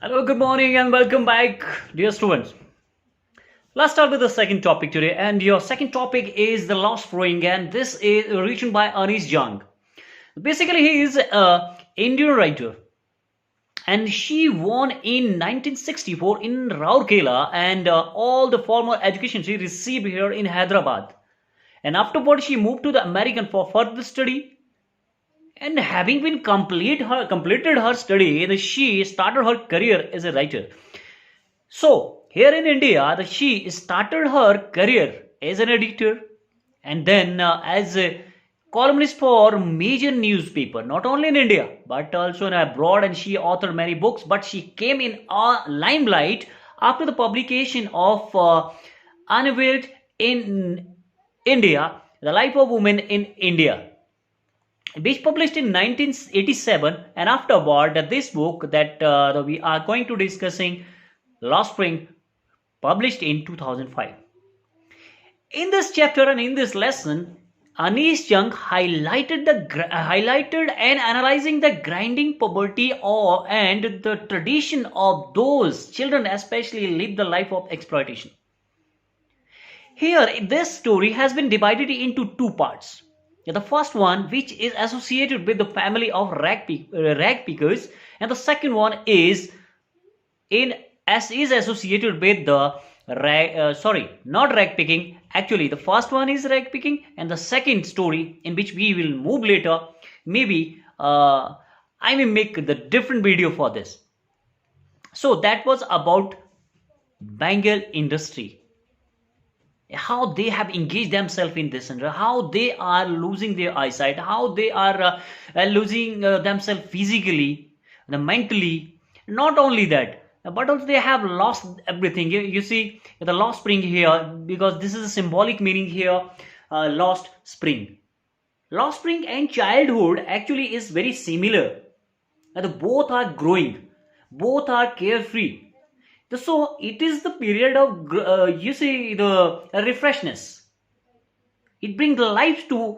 Hello, good morning, and welcome back, dear students. Let's start with the second topic today. And your second topic is the lost ring, and this is written by Anish Jung. Basically, he is a Indian writer, and she won in 1964 in Rourkela, and all the formal education she received here in Hyderabad. And afterwards, she moved to the American for further study. And having been completed her study, she started her career as a writer. So, here in India, she started her career as an editor and then as a columnist for major newspaper, not only in India but also in abroad. And she authored many books. But she came in limelight after the publication of Unveiled in India, The Life of Women in India, which published in 1987. And afterward, this book that we are going to discussing, Lost Spring, published in 2005. In this chapter and in this lesson, Anish Jung highlighted and analyzing the grinding poverty and the tradition of those children, especially live the life of exploitation. Here, this story has been divided into two parts. The first one, which is associated with the family of rag pickers, and the second one is associated with the not rag picking. Actually, the first one is rag picking, and the second story, in which we will move later, maybe I may make the different video for this. So that was about Bengal industry, how they have engaged themselves in this, and how they are losing their eyesight, how they are losing themselves physically, mentally. Not only that, but also they have lost everything. You see the lost spring here, because this is a symbolic meaning here. Lost spring and childhood actually is very similar. Both are growing, both are carefree. So it is the period of the refreshness. It brings life to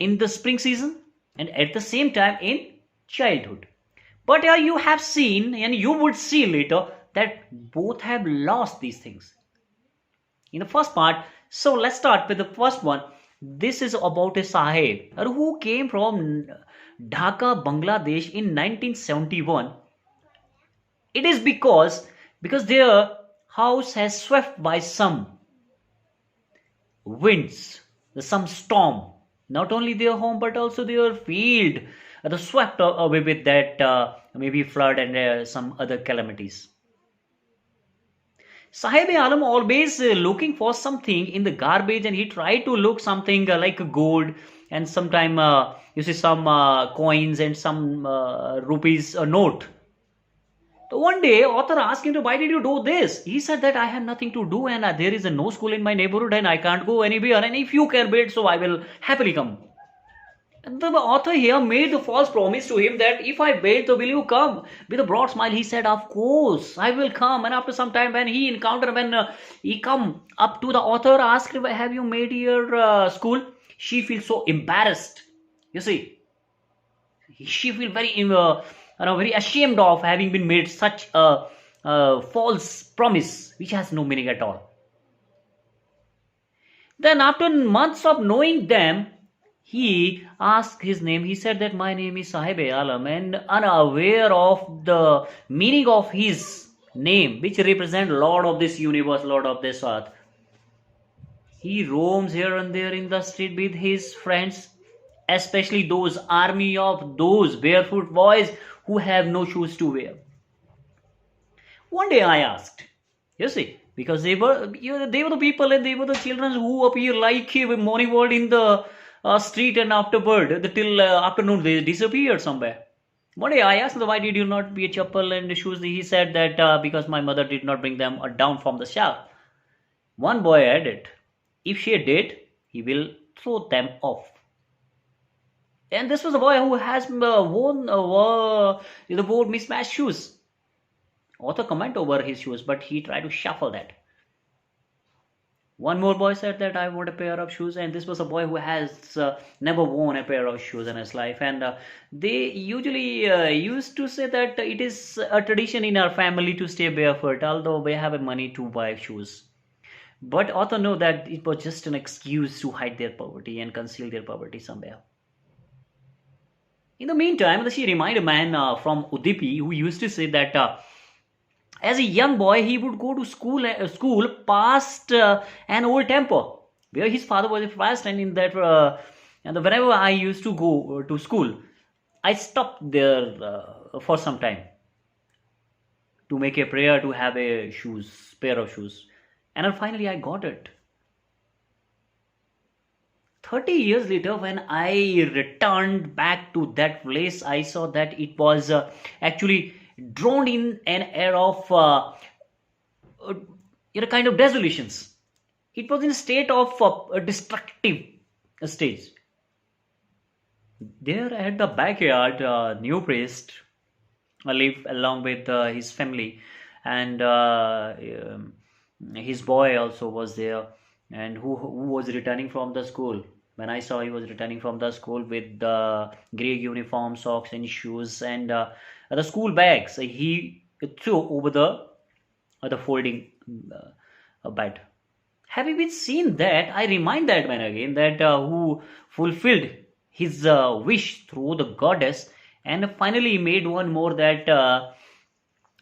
in the spring season, and at the same time in childhood. But you have seen, and you would see later, that both have lost these things in the first part. So let's start with the first one. This is about a Saheb who came from Dhaka, Bangladesh in 1971. It is because their house has swept by some winds, some storm. Not only their home but also their field, the swept away with that maybe flood and some other calamities. Saheb E Alam always looking for something in the garbage, and he tried to look something like a gold, and sometime you see some coins and some rupees note. So one day, author asked him, why did you do this? He said that I had nothing to do, and there is no school in my neighborhood, and I can't go anywhere. And if you can build, so I will happily come. And the author here made the false promise to him that if I build, so will you come? With a broad smile, he said, of course, I will come. And after some time, when he come up to the author, asked, have you made your school? She feels so embarrassed. You see, she feels very ashamed of having been made such a false promise which has no meaning at all. Then after months of knowing them, he asked his name. He said that my name is Saheb E Alam, and unaware of the meaning of his name, which represents Lord of this universe, Lord of this earth, he roams here and there in the street with his friends, especially those army of those barefoot boys who have no shoes to wear. One day I asked, you see, because they were the people, and they were the children who appear like morning world in the street, and afterward, till afternoon, they disappeared somewhere. One day I asked them, why did you not wear chappal and shoes? He said that because my mother did not bring them down from the shelf. One boy added, if she did, he will throw them off. And this was a boy who has worn mismatched shoes. Author comment over his shoes, but he tried to shuffle that. One more boy said that I want a pair of shoes, and this was a boy who has never worn a pair of shoes in his life. And they usually used to say that it is a tradition in our family to stay barefoot, although we have money to buy shoes. But author know that it was just an excuse to hide their poverty and conceal their poverty somewhere. In the meantime, she reminded a man from Udipi who used to say that as a young boy he would go to school past an old temple where his father was a fast, and in that and whenever I used to go to school, I stopped there for some time to make a prayer to have a pair of shoes, and then finally I got it. 30 years later, when I returned back to that place, I saw that it was actually drawn in an air of uh, kind of desolations. It was in a state of a destructive stage. There at the backyard, new priest lived along with his family, and his boy also was there, and who was returning from the school. When I saw he was returning from the school with the grey uniform, socks and shoes, and the school bags he threw over the folding bed. Having been seen that, I remind that man again that who fulfilled his wish through the goddess, and finally made one more that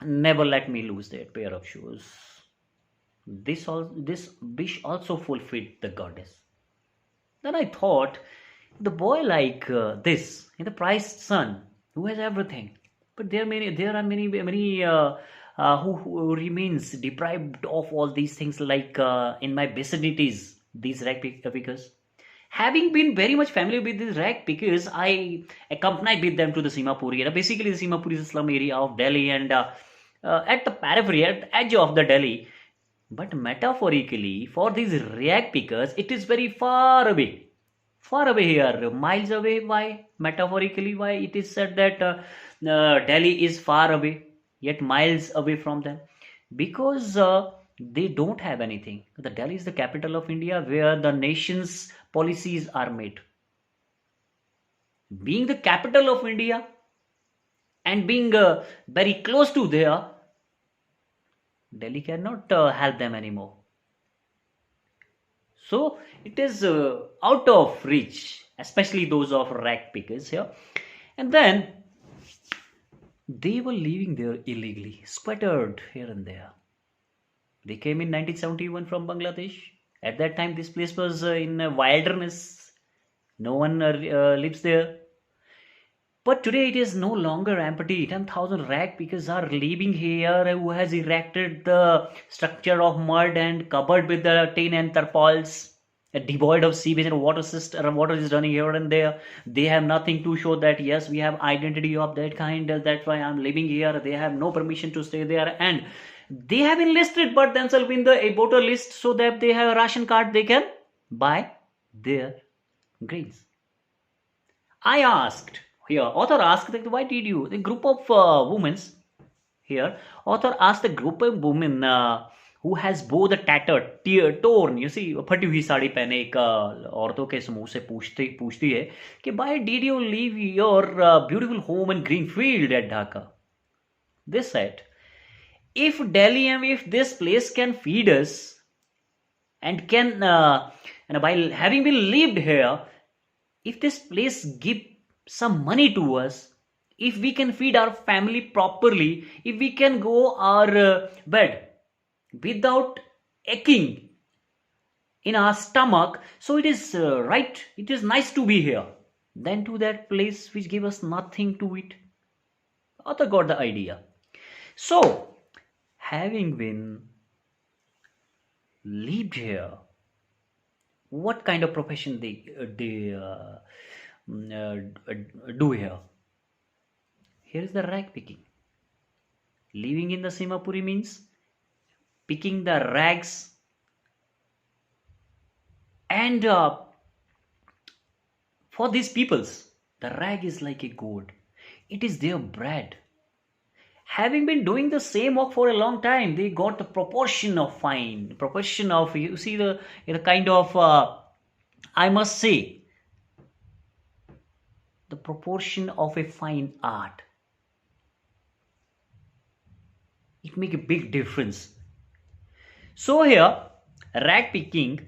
never let me lose that pair of shoes. This wish also fulfilled the goddess. Then I thought, the boy like this, in the prized son, who has everything, but there are many who remains deprived of all these things, like in my vicinities, these rag pickers. Having been very much familiar with these rag pickers, I accompanied with them to the Simapuri area. Basically, the Simapuri is a slum area of Delhi, and at the periphery, at the edge of the Delhi. But metaphorically, for these rag pickers, it is very far away. Far away here, miles away. Why? Metaphorically, why it is said that Delhi is far away, yet miles away from them? Because they don't have anything. The Delhi is the capital of India, where the nation's policies are made. Being the capital of India and being very close to there, Delhi cannot help them anymore. So it is out of reach, especially those of rag pickers here. And then they were living there illegally, scattered here and there. They came in 1971 from Bangladesh. At that time, this place was in a wilderness. No one lives there. But today it is no longer empty. 10,000 rag pickers are living here, who has erected the structure of mud and covered with the tin and tarpaulins, devoid of sewage and water system. Water is running here and there. They have nothing to show that yes, we have identity of that kind. That's why I'm living here. They have no permission to stay there, and they have enlisted but themselves in the voter list so that they have a ration card. They can buy their grains. I asked. Here, author asked that why did you? The group of women here, author asked the group of women who has both the tattered, torn, you see, फटी हुई साड़ी पहने एक औरतों के समूह से पूछती है कि why did you leave your beautiful home and green field at Dhaka? They said, if Delhi and if this place can feed us and can, and while having been lived here, if this place give some money to us, if we can feed our family properly, if we can go our bed without aching in our stomach, so it is right, it is nice to be here, than to that place which give us nothing to eat. Author got the idea. So, having been lived here, what kind of profession they do here? Here is the rag picking. Living in the Simapuri means picking the rags, and for these peoples, the rag is like a gold. It is their bread. having been doing the same work for a long time, they got the proportion of fine, proportion of, you see the kind of, I must say, the proportion of a fine art. It make a big difference. So here, rag picking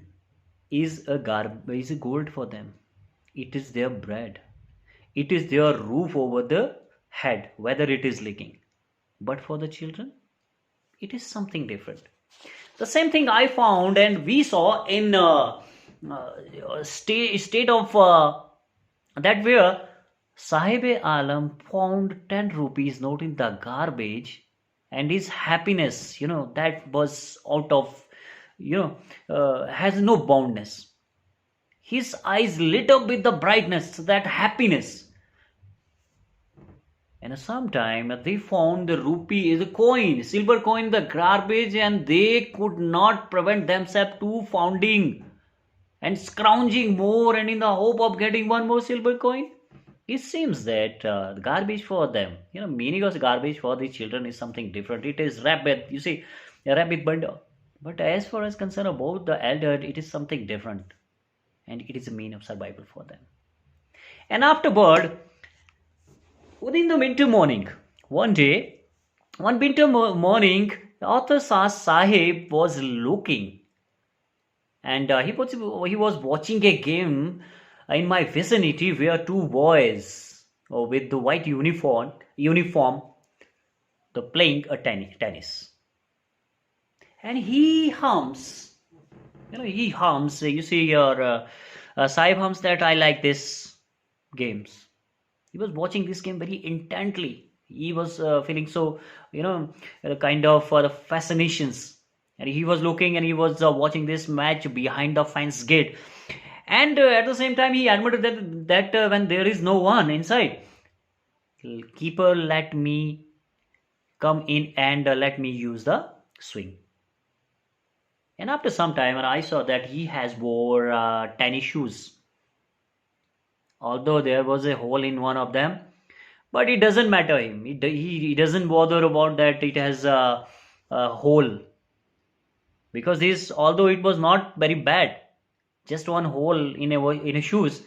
is a gold for them. It is their bread. It is their roof over the head, whether it is leaking. But for the children, it is something different. The same thing I found and we saw in state of that where Saheb E Alam found 10 rupees note in the garbage, and his happiness, that was out of, has no boundness. His eyes lit up with the brightness, that happiness. And sometime they found the rupee is a coin, silver coin, the garbage, and they could not prevent themselves to founding and scrounging more, and in the hope of getting one more silver coin. It seems that the garbage for them, meaning of garbage for the children is something different. It is rapid, you see, a rapid bundle. But as far as concerned about the elder, it is something different, and it is a mean of survival for them. And afterward, within the winter morning, one day, one winter morning, the author Sahib was looking, and he was watching a game in my vicinity where two boys with the white uniform, the playing a tennis, and he hums. He hums. You see, your Sahib hums that I like this games. He was watching this game very intently. He was feeling so, kind of the fascinations. And he was looking and he was watching this match behind the fence gate. And at the same time, he admitted that when there is no one inside, keeper let me come in and let me use the swing. And after some time, I saw that he has wore tennis shoes, although there was a hole in one of them, but it doesn't matter him. He doesn't bother about that it has a hole, because this, although it was not very bad, just one hole in a shoes,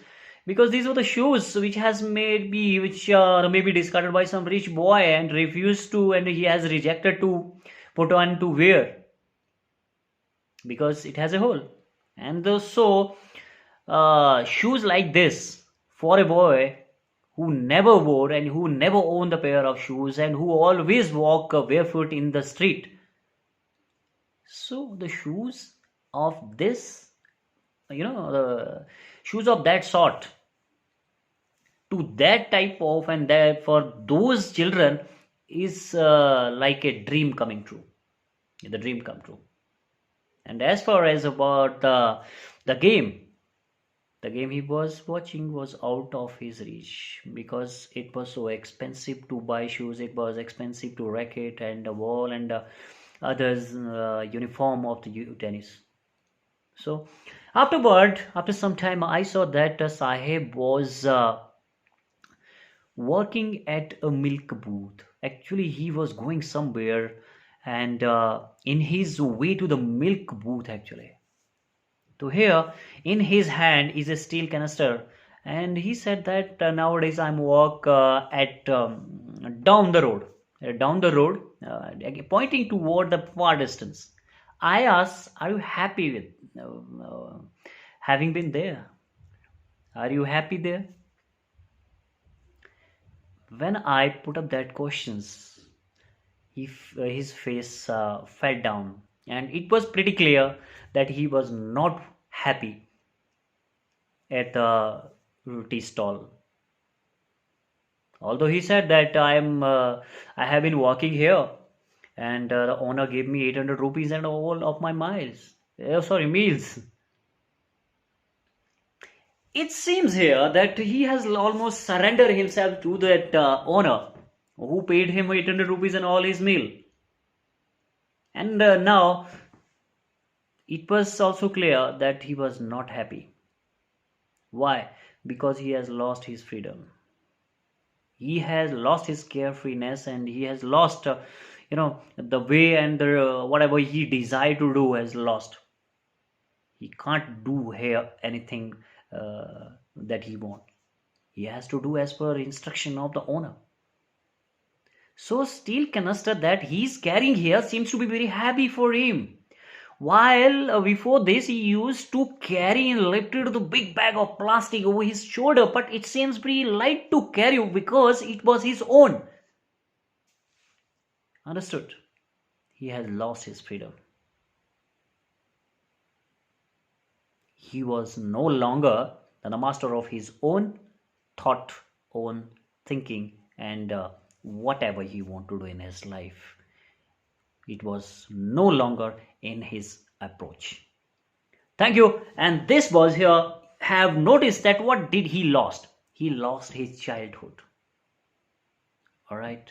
because these were the shoes which has which maybe discarded by some rich boy and refused to, and he has rejected to put on to wear, because it has a hole. And so shoes like this for a boy who never wore and who never owned a pair of shoes and who always walk barefoot in the street. So the shoes of this, the shoes of that sort, to that type of, and that for those children is like a dream coming true. The dream come true. And as far as about the game, the game he was watching was out of his reach, because it was so expensive to buy shoes. It was expensive to racket and a ball and others uniform of the tennis. So afterward, after some time, I saw that Sahib was working at a milk booth. Actually, he was going somewhere, and in his way to the milk booth, actually, to here in his hand is a steel canister, and he said that nowadays I'm walk at down the road, pointing toward the far distance. I asked, are you happy with having been there? Are you happy there? When I put up that questions, his face fell down, and it was pretty clear that he was not happy at the tea stall. Although he said that I have been working here, and the owner gave me 800 rupees and all of my meals. It seems here that he has almost surrendered himself to that owner who paid him 800 rupees and all his meal. And now it was also clear that he was not happy. Why? Because he has lost his freedom. He has lost his carefreeness, and he has lost the way, and whatever he desired to do has lost. He can't do here anything that he wants. He has to do as per instruction of the owner. So steel canister that he's carrying here seems to be very heavy for him. While before this he used to carry and lifted the big bag of plastic over his shoulder, but it seems pretty light to carry because it was his own. Understood? He has lost his freedom. He was no longer the master of his own thought, own thinking, and whatever he wanted to do in his life. It was no longer in his approach. Thank you. And this was here. Have noticed that what did he lost? He lost his childhood. All right.